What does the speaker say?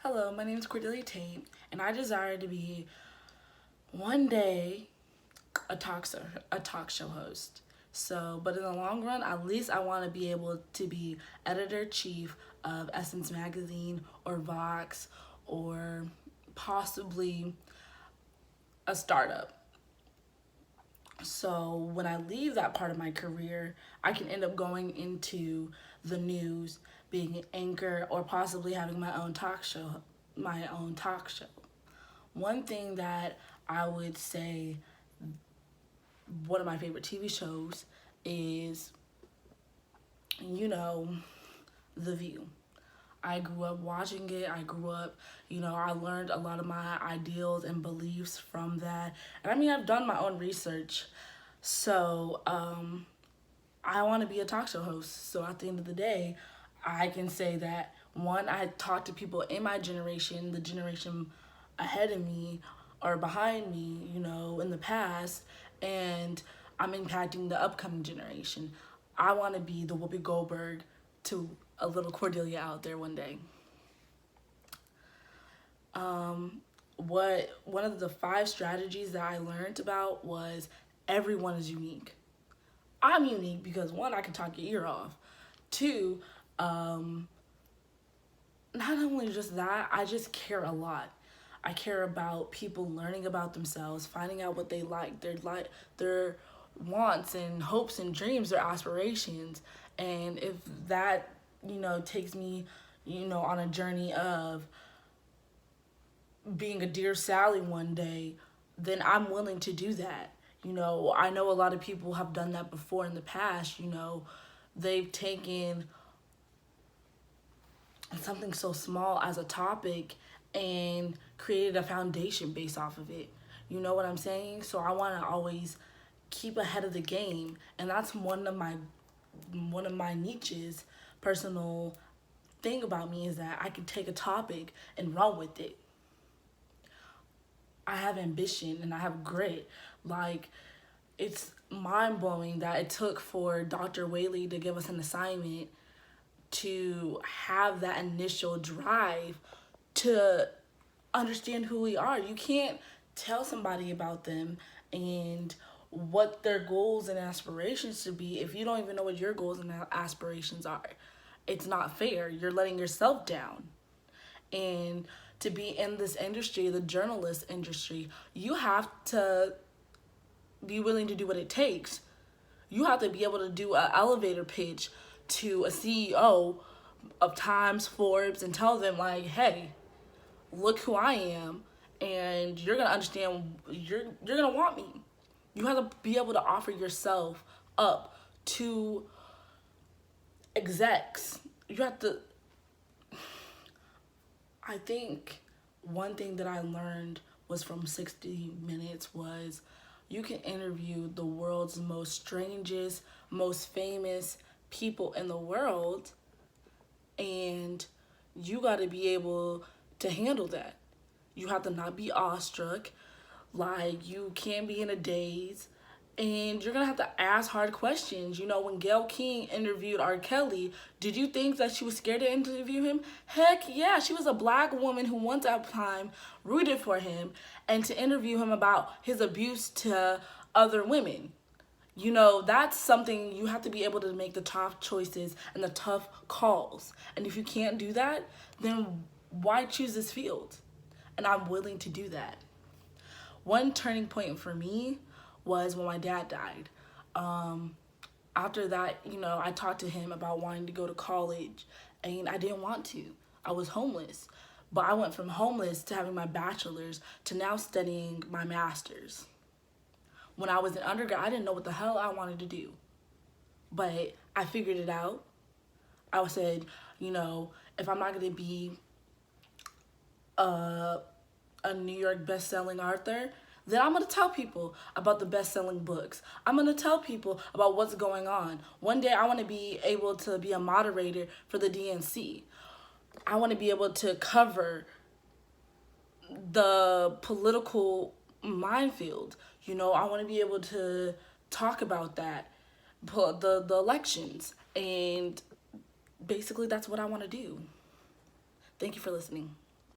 Hello, my name is Cordelia Tate, and I desire to be one day a talk show host. But in the long run, at least I want to be able to be editor chief of Essence Magazine or Vox or possibly a startup. So when I leave that part of my career, I can end up going into the news, being an anchor, or possibly having my own talk show. One thing that I would say one of my favorite TV shows is, you know, The View. I grew up watching it. I learned a lot of my ideals and beliefs from that. And I mean, I've done my own research. So I want to be a talk show host. So at the end of the day, I can say that one, I talk to people in my generation, the generation ahead of me or behind me, in the past, and I'm impacting the upcoming generation. I want to be the Whoopi Goldberg to a little Cordelia out there one day. What one of the five strategies that I learned about was everyone is unique. I'm unique because one, I can talk your ear off. Two, not only just that, I just care a lot. I care about people learning about themselves, finding out what they their wants and hopes and dreams, their aspirations. And if that, takes me, on a journey of being a dear Sally one day, then I'm willing to do that. I know a lot of people have done that before in the past. They've taken something so small as a topic and created a foundation based off of it. You know what I'm saying? So I want to always keep ahead of the game, and that's one of my niches. Personal thing about me is that I can take a topic and run with it. I have ambition and I have grit. Like, it's mind blowing that it took for Dr. Whaley to give us an assignment to have that initial drive to understand who we are. You can't tell somebody about them and what their goals and aspirations should be if you don't even know what your goals and aspirations are. It's not fair. You're letting yourself down. And to be in this industry, the journalist industry, you have to be willing to do what it takes. You have to be able to do an elevator pitch to a CEO of Times, Forbes, and tell them, like, hey, look who I am, and you're gonna understand. You're gonna want me. You have to be able to offer yourself up to execs. You have to. I think one thing that I learned was from 60 Minutes was you can interview the world's most strangest, most famous people in the world, and you got to be able to handle that. You have to not be awestruck, like you can't be in a daze, and you're gonna have to ask hard questions. When Gayle King interviewed R. Kelly, did you think that she was scared to interview him? Heck yeah, she was a black woman who once at a time rooted for him, and to interview him about his abuse to other women. That's something you have to be able to make the tough choices and the tough calls. And if you can't do that, then why choose this field? And I'm willing to do that. One turning point for me was when my dad died. After that, I talked to him about wanting to go to college, and I didn't want to. I was homeless. But I went from homeless to having my bachelor's to now studying my master's. When I was in undergrad, I didn't know what the hell I wanted to do. But I figured it out. I said, if I'm not going to be a, a New York best-selling author, then I'm going to tell people about the best-selling books. I'm going to tell people about what's going on. One day I want to be able to be a moderator for the DNC. I want to be able to cover the political minefield. I want to be able to talk about that, the elections, and basically that's what I want to do. Thank you for listening.